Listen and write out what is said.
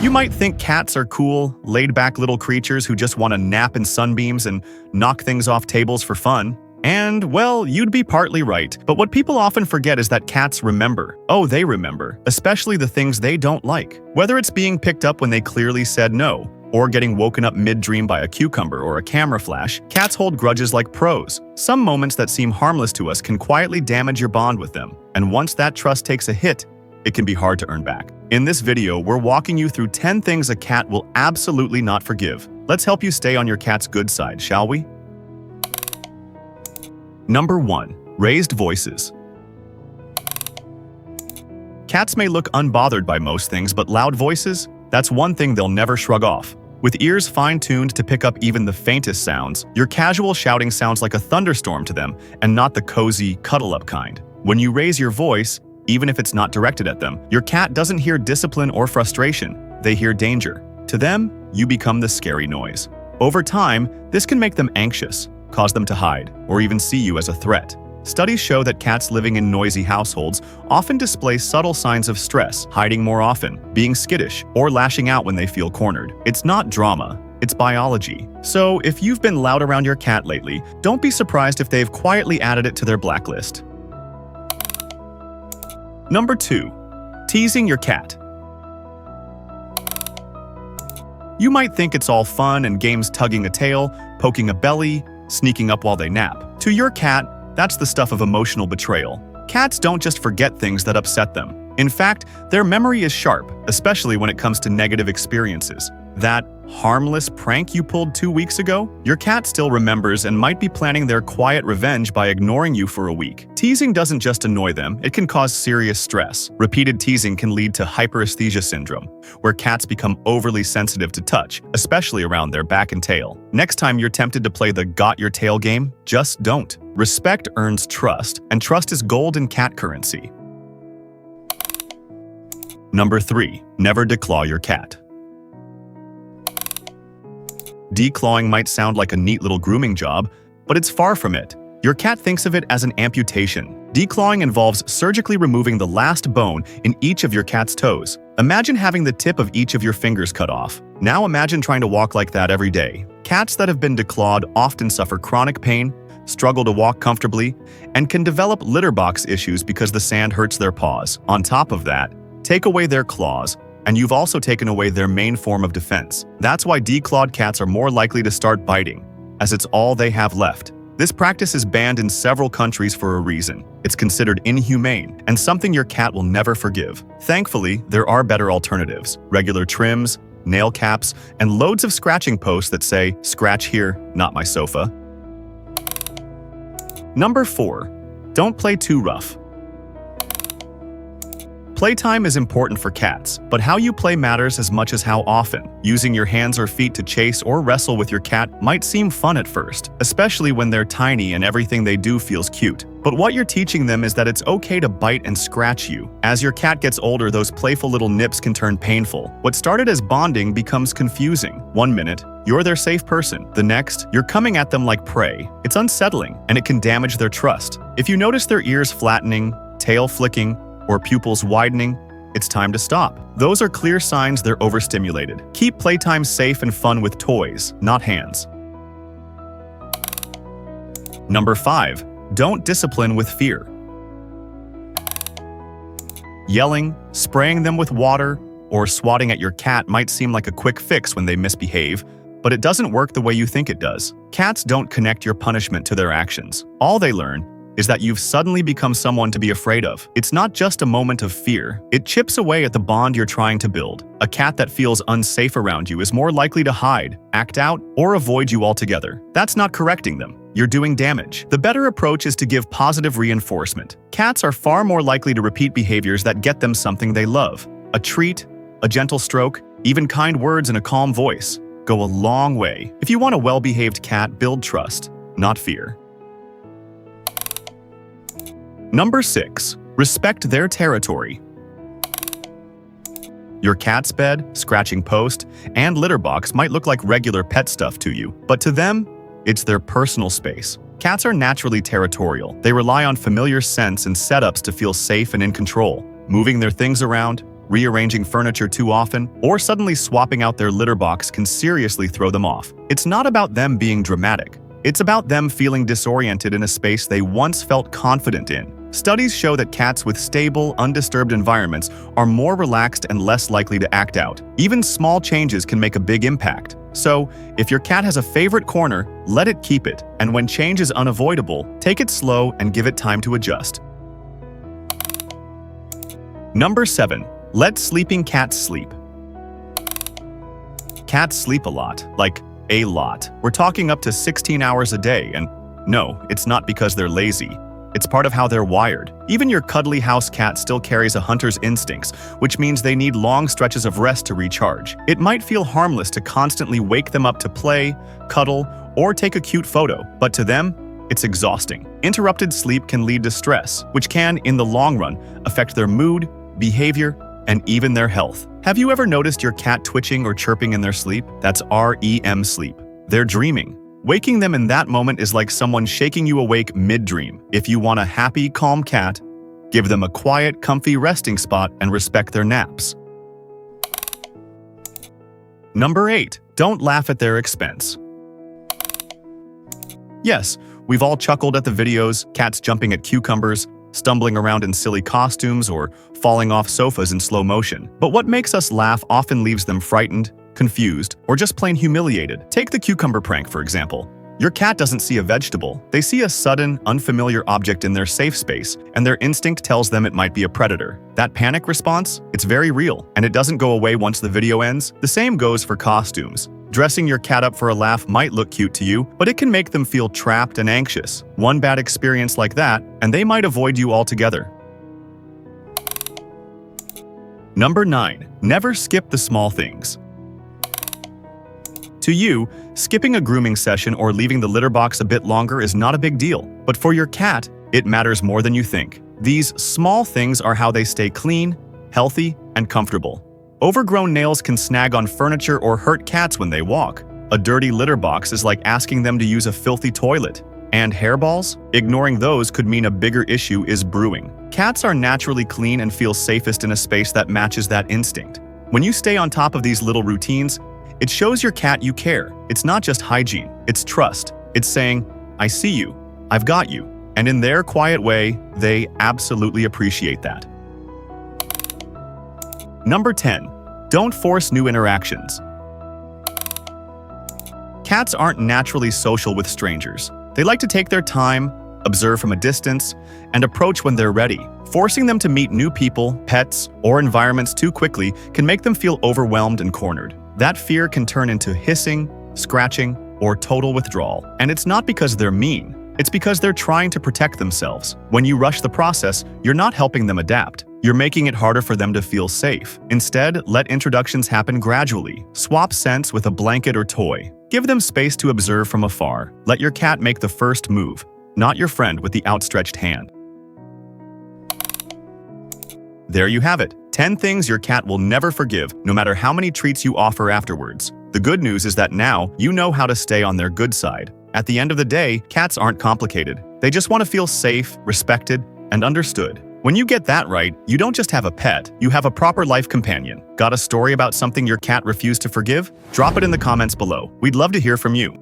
You might think cats are cool, laid-back little creatures who just want to nap in sunbeams and knock things off tables for fun. And, well, you'd be partly right. But what people often forget is that cats remember. Oh, they remember. Especially the things they don't like. Whether it's being picked up when they clearly said no, or getting woken up mid-dream by a cucumber or a camera flash, cats hold grudges like pros. Some moments that seem harmless to us can quietly damage your bond with them. And once that trust takes a hit, it can be hard to earn back. In this video, we're walking you through 10 things a cat will absolutely not forgive. Let's help you stay on your cat's good side, shall we? Number 1. Raised voices. Cats may look unbothered by most things, but loud voices? That's one thing they'll never shrug off. With ears fine-tuned to pick up even the faintest sounds, your casual shouting sounds like a thunderstorm to them, and not the cozy, cuddle-up kind. When you raise your voice, even if it's not directed at them, your cat doesn't hear discipline or frustration, they hear danger. To them, you become the scary noise. Over time, this can make them anxious, cause them to hide, or even see you as a threat. Studies show that cats living in noisy households often display subtle signs of stress, hiding more often, being skittish, or lashing out when they feel cornered. It's not drama, it's biology. So if you've been loud around your cat lately, don't be surprised if they've quietly added it to their blacklist. Number 2. Teasing your cat. You might think it's all fun and games tugging a tail, poking a belly, sneaking up while they nap. To your cat, that's the stuff of emotional betrayal. Cats don't just forget things that upset them. In fact, their memory is sharp, especially when it comes to negative experiences. That harmless prank you pulled 2 weeks ago? Your cat still remembers and might be planning their quiet revenge by ignoring you for a week. Teasing doesn't just annoy them, it can cause serious stress. Repeated teasing can lead to hyperesthesia syndrome, where cats become overly sensitive to touch, especially around their back and tail. Next time you're tempted to play the got your tail game, just don't. Respect earns trust, and trust is gold in cat currency. Number 3. Never declaw your cat. Declawing might sound like a neat little grooming job, but it's far from it. Your cat thinks of it as an amputation. Declawing involves surgically removing the last bone in each of your cat's toes. Imagine having the tip of each of your fingers cut off. Now imagine trying to walk like that every day. Cats that have been declawed often suffer chronic pain, struggle to walk comfortably, and can develop litter box issues because the sand hurts their paws. On top of that, take away their claws, and you've also taken away their main form of defense. That's why declawed cats are more likely to start biting, as it's all they have left. This practice is banned in several countries for a reason. It's considered inhumane and something your cat will never forgive. Thankfully, there are better alternatives: regular trims, nail caps, and loads of scratching posts that say, "Scratch here, not my sofa." Number 4. Don't play too rough. Playtime is important for cats, but how you play matters as much as how often. Using your hands or feet to chase or wrestle with your cat might seem fun at first, especially when they're tiny and everything they do feels cute. But what you're teaching them is that it's okay to bite and scratch you. As your cat gets older, those playful little nips can turn painful. What started as bonding becomes confusing. One minute, you're their safe person. The next, you're coming at them like prey. It's unsettling, and it can damage their trust. If you notice their ears flattening, tail flicking, or pupils widening, it's time to stop. Those are clear signs they're overstimulated. Keep playtime safe and fun with toys, not hands. Number 5. Don't discipline with fear. Yelling, spraying them with water, or swatting at your cat might seem like a quick fix when they misbehave, but it doesn't work the way you think it does. Cats don't connect your punishment to their actions. All they learn is that you've suddenly become someone to be afraid of. It's not just a moment of fear. It chips away at the bond you're trying to build. A cat that feels unsafe around you is more likely to hide, act out, or avoid you altogether. That's not correcting them. You're doing damage. The better approach is to give positive reinforcement. Cats are far more likely to repeat behaviors that get them something they love. A treat, a gentle stroke, even kind words in a calm voice go a long way. If you want a well-behaved cat, build trust, not fear. Number 6. Respect their territory. Your cat's bed, scratching post, and litter box might look like regular pet stuff to you, but to them, it's their personal space. Cats are naturally territorial. They rely on familiar scents and setups to feel safe and in control. Moving their things around, Rearranging furniture too often, or suddenly swapping out their litter box can seriously throw them off. It's not about them being dramatic. It's about them feeling disoriented in a space they once felt confident in. Studies show that cats with stable, undisturbed environments are more relaxed and less likely to act out. Even small changes can make a big impact. So, if your cat has a favorite corner, let it keep it. And when change is unavoidable, take it slow and give it time to adjust. Number 7. Let sleeping cats sleep. Cats sleep a lot, like a lot. We're talking up to 16 hours a day, and no, it's not because they're lazy. It's part of how they're wired. Even your cuddly house cat still carries a hunter's instincts, which means they need long stretches of rest to recharge. It might feel harmless to constantly wake them up to play, cuddle, or take a cute photo, but to them, it's exhausting. Interrupted sleep can lead to stress, which can, in the long run, affect their mood, behavior, and even their health. Have you ever noticed your cat twitching or chirping in their sleep? That's REM sleep. They're dreaming. Waking them in that moment is like someone shaking you awake mid-dream. If you want a happy, calm cat, give them a quiet, comfy resting spot and respect their naps. Number 8. Don't laugh at their expense. Yes, we've all chuckled at the videos, cats jumping at cucumbers, stumbling around in silly costumes, or falling off sofas in slow motion. But what makes us laugh often leaves them frightened, confused, or just plain humiliated. Take the cucumber prank, for example. Your cat doesn't see a vegetable. They see a sudden, unfamiliar object in their safe space, and their instinct tells them it might be a predator. That panic response? It's very real, and it doesn't go away once the video ends. The same goes for costumes. Dressing your cat up for a laugh might look cute to you, but it can make them feel trapped and anxious. One bad experience like that, and they might avoid you altogether. Number 9. Never skip the small things. To you, skipping a grooming session or leaving the litter box a bit longer is not a big deal, but for your cat, it matters more than you think. These small things are how they stay clean, healthy, and comfortable. Overgrown nails can snag on furniture or hurt cats when they walk. A dirty litter box is like asking them to use a filthy toilet. And hairballs? Ignoring those could mean a bigger issue is brewing. Cats are naturally clean and feel safest in a space that matches that instinct. When you stay on top of these little routines, it shows your cat you care. It's not just hygiene, it's trust. It's saying, I see you, I've got you. And in their quiet way, they absolutely appreciate that. Number 10. Don't force new interactions. Cats aren't naturally social with strangers. They like to take their time, observe from a distance, and approach when they're ready. Forcing them to meet new people, pets, or environments too quickly can make them feel overwhelmed and cornered. That fear can turn into hissing, scratching, or total withdrawal. And it's not because they're mean. It's because they're trying to protect themselves. When you rush the process, you're not helping them adapt. You're making it harder for them to feel safe. Instead, let introductions happen gradually. Swap scents with a blanket or toy. Give them space to observe from afar. Let your cat make the first move, not your friend with the outstretched hand. There you have it. 10 things your cat will never forgive, no matter how many treats you offer afterwards. The good news is that now you know how to stay on their good side. At the end of the day, cats aren't complicated. They just want to feel safe, respected, and understood. When you get that right, you don't just have a pet, you have a proper life companion. Got a story about something your cat refused to forgive? Drop it in the comments below. We'd love to hear from you.